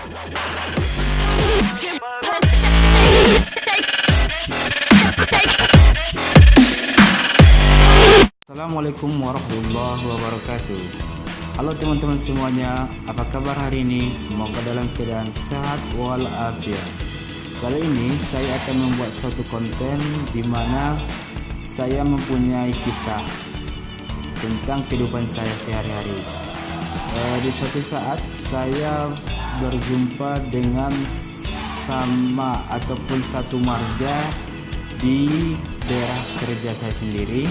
Assalamualaikum warahmatullahi wabarakatuh. Halo teman-teman semuanya, apa kabar hari ini? Semoga dalam keadaan sehat walafiat. Kali ini saya akan membuat suatu konten di mana saya mempunyai kisah tentang kehidupan saya sehari-hari. Di suatu saat saya berjumpa dengan sama ataupun satu marga di daerah kerja saya sendiri.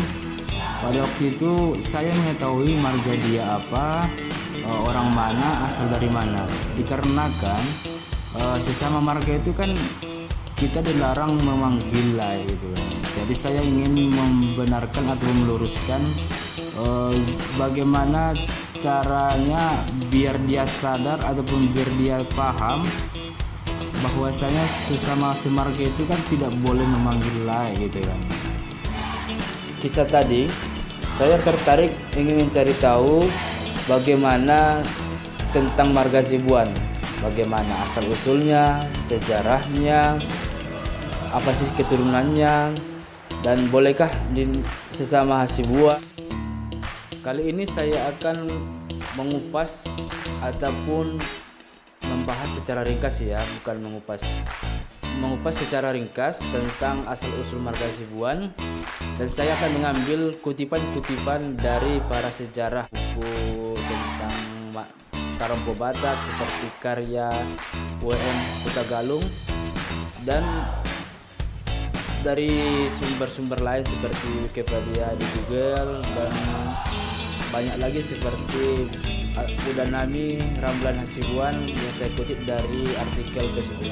Pada waktu itu saya mengetahui marga dia apa, orang mana, asal dari mana. Dikarenakan sesama marga itu kan kita dilarang memanggil lah gitu. Jadi saya ingin membenarkan atau meluruskan bagaimana caranya biar dia sadar ataupun biar dia paham bahwasanya sesama semarga itu kan tidak boleh memanggil lah gitu kan. Kisah tadi saya tertarik ingin mencari tahu bagaimana tentang marga Hasibuan, bagaimana asal usulnya, sejarahnya, apa sih keturunannya, dan bolehkah di sesama Hasibuan. Kali ini saya akan mengupas ataupun membahas secara ringkas ya, bukan mengupas secara ringkas tentang asal-usul marga Hasibuan, dan saya akan mengambil kutipan-kutipan dari para sejarah buku tentang Tarompo Batak seperti karya W.M. Hutagalung dan dari sumber-sumber lain seperti Wikipedia di Google dan banyak lagi seperti Udanami Ramlan Hasibuan yang saya kutip dari artikel tersebut.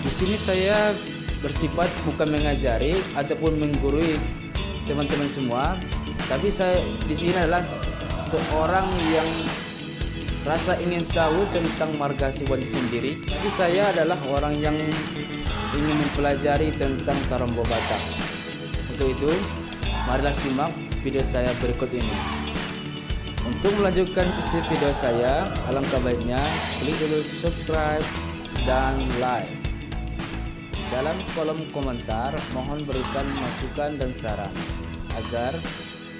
Di sini saya bersifat bukan mengajari ataupun menggurui teman-teman semua, tapi saya di sini adalah seorang yang rasa ingin tahu tentang marga Hasibuan sendiri. Tapi saya adalah orang yang ingin mempelajari tentang Tarompo Batak. Untuk itu, marilah simak video saya berikut ini. Untuk melanjutkan isi video saya, alangkah baiknya klik dulu subscribe dan like. Dalam kolom komentar mohon berikan masukan dan saran agar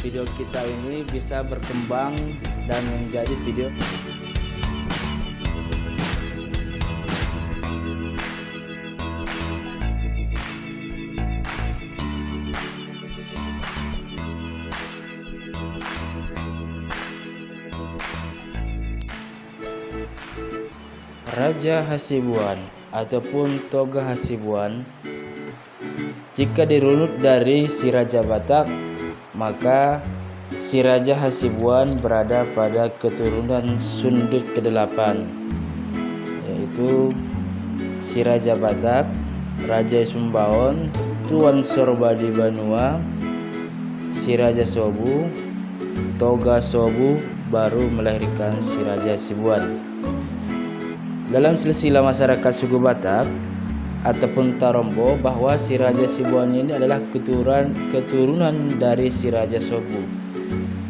video kita ini bisa berkembang dan menjadi video Raja Hasibuan ataupun Toga Hasibuan. Jika dirunut dari si Raja Batak, maka si Raja Hasibuan berada pada keturunan Sundut ke-8, yaitu si Raja Batak, Raja Sumbaon, Tuan Sorbadi Banua, si Raja Sobu, Toga Sobu baru melahirkan si Raja Hasibuan. Dalam silsilah masyarakat suku Batak ataupun Tarompo bahwa si Raja Hasibuan ini adalah keturunan dari si Raja Sobu.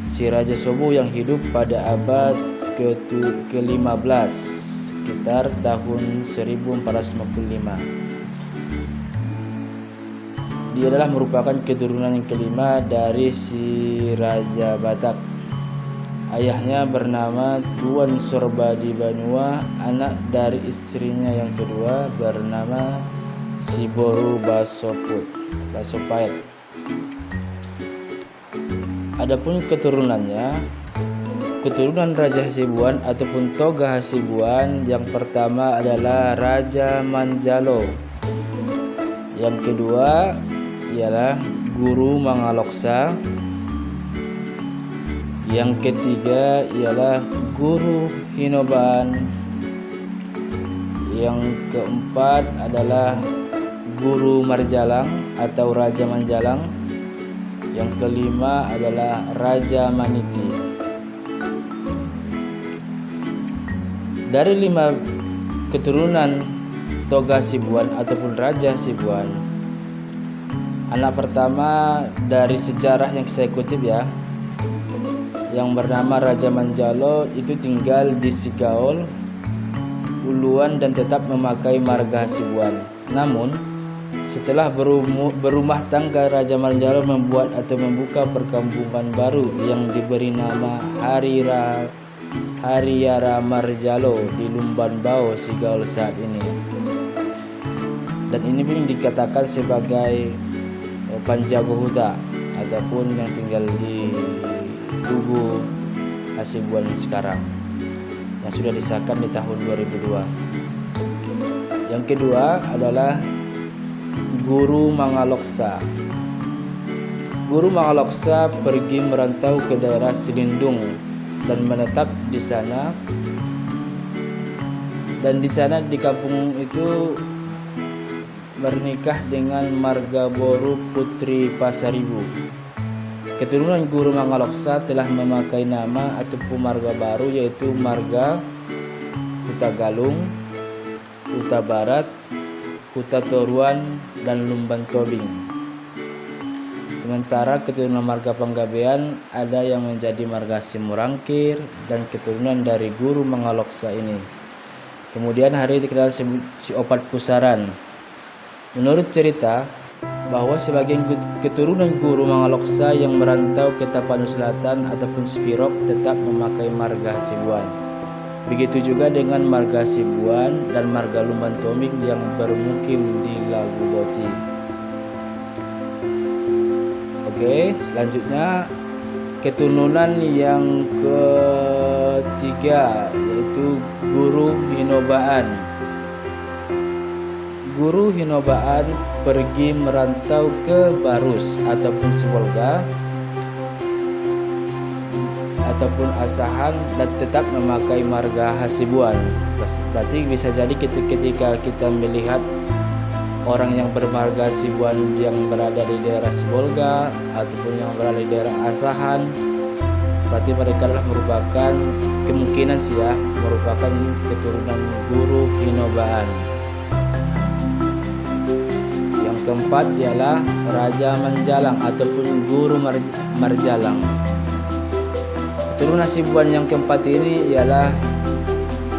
Si Raja Sobu yang hidup pada abad ke-15 sekitar tahun 1455. Dia adalah merupakan keturunan yang kelima dari si Raja Batak. Ayahnya bernama Tuan Sorbadi Banua, anak dari istrinya yang kedua bernama Siboru Basopait. Adapun keturunannya, keturunan Raja Hasibuan ataupun Toga Hasibuan, yang pertama adalah Raja Manjalo, yang kedua ialah Guru Mangaloksa, yang ketiga ialah Guru Hinoban, yang keempat adalah Guru Marjalang atau Raja Manjalang, yang kelima adalah Raja Maniti. Dari 5 keturunan Toga Hasibuan ataupun Raja Hasibuan, anak pertama dari sejarah yang saya kutip ya, yang bernama Raja Manjalo itu tinggal di Sigaol Uluan dan tetap memakai marga Hasibuan. Namun, setelah berumah tangga, Raja Marjalo membuat atau membuka perkampungan baru yang diberi nama Hariyara Marjalo di Lumban Bao, Sigaul saat ini. Dan ini pun dikatakan sebagai Panjago Huta ataupun yang tinggal di Tugu Hasibuan sekarang, yang sudah disahkan di tahun 2002. Yang kedua adalah Guru Mangaloksa. Guru Mangaloksa pergi merantau ke daerah Silindung dan menetap di sana. Dan di sana di kampung itu bernikah dengan Marga Boru Putri Pasaribu. Keturunan Guru Mangaloksa telah memakai nama ataupun marga baru, yaitu marga Huta Galung, Huta Barat, Huta Toruan, dan Lumban Tobing. Sementara keturunan marga Panggabean ada yang menjadi marga Simurangkir dan keturunan dari Guru Mangaloksa ini. Kemudian hari dikenal si Opat Pusaran. Menurut cerita bahwa sebagian keturunan Guru Mangaloksa yang merantau ke Tapanuli Selatan ataupun Spirok tetap memakai marga Hasibuan. Begitu juga dengan marga Hasibuan dan marga Lumban Toming yang bermukim di Lagu Boti. Oke, selanjutnya keturunan yang ketiga yaitu Guru Hinobaan. Guru Hinobaan pergi merantau ke Barus ataupun Sibolga ataupun Asahan dan tetap memakai marga Hasibuan. Berarti bisa jadi ketika kita melihat orang yang bermarga Hasibuan yang berada di daerah Sibolga ataupun yang berada di daerah Asahan, berarti mereka adalah merupakan kemungkinan merupakan keturunan Guru Hinobaan. Keempat ialah Raja Manjalang ataupun Guru Marjalang. Keturunan Hasibuan yang keempat ini ialah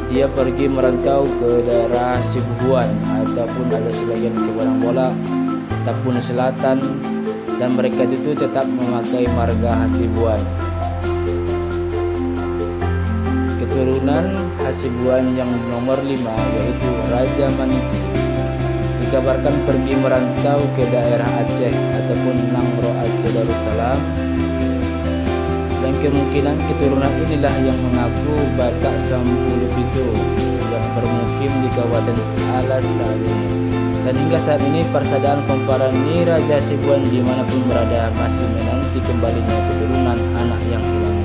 dia pergi merantau ke daerah Sibuhuan ataupun ada sebagian ke Barangbola, Tapanuli Selatan, dan mereka itu tetap memakai marga Hasibuan. Keturunan Hasibuan yang nomor 5 yaitu Raja Maniti. Dikabarkan pergi merantau ke daerah Aceh ataupun Nangro Aceh Darussalam, dan kemungkinan keturunan inilah yang mengaku Batak Sampuluk itu yang bermukim di Kabupaten Alas saat ini. Dan hingga saat ini persaudaraan Komparani Raja Hasibuan dimanapun berada masih menanti kembalinya keturunan anak yang hilang.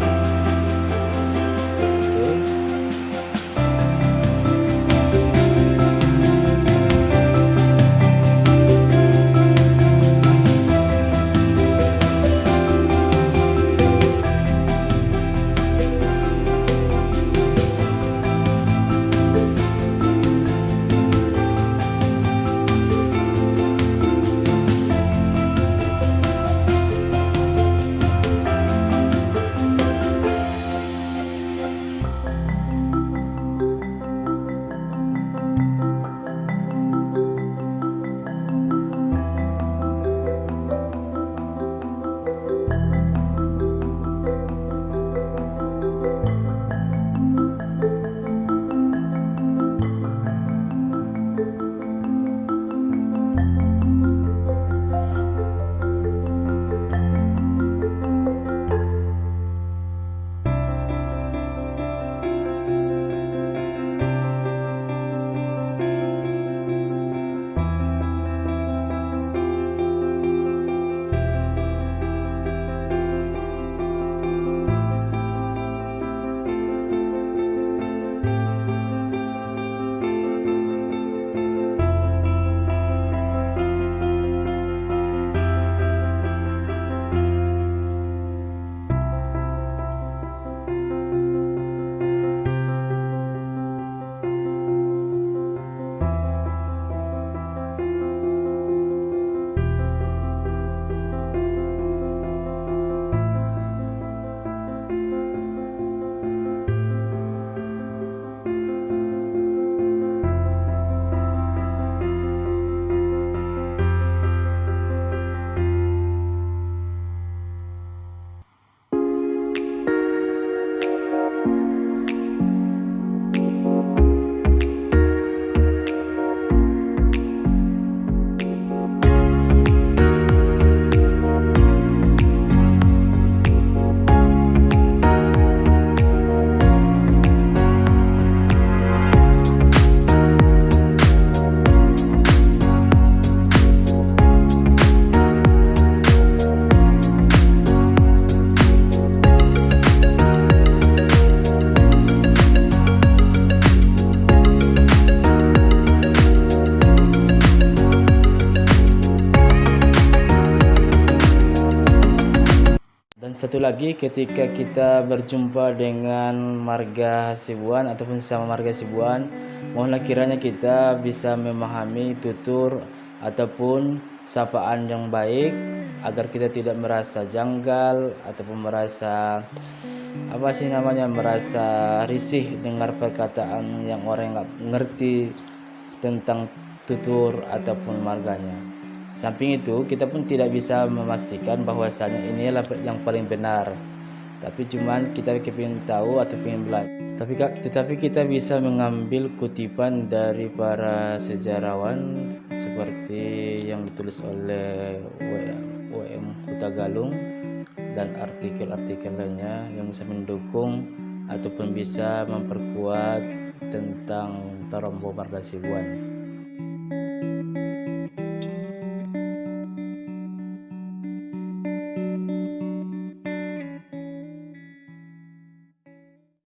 Satu lagi, ketika kita berjumpa dengan marga Hasibuan ataupun sesama marga Hasibuan, mohonlah kiranya kita bisa memahami tutur ataupun sapaan yang baik agar kita tidak merasa janggal ataupun merasa merasa risih dengar perkataan yang orang nggak ngerti tentang tutur ataupun marganya. Samping itu, kita pun tidak bisa memastikan bahwasanya inilah yang paling benar. Tapi cuman kita ingin tahu atau ingin belajar. Tetapi kita bisa mengambil kutipan dari para sejarawan seperti yang ditulis oleh W.M. Hutagalung dan artikel-artikel lainnya yang bisa mendukung ataupun bisa memperkuat tentang Tarombo Marga Hasibuan.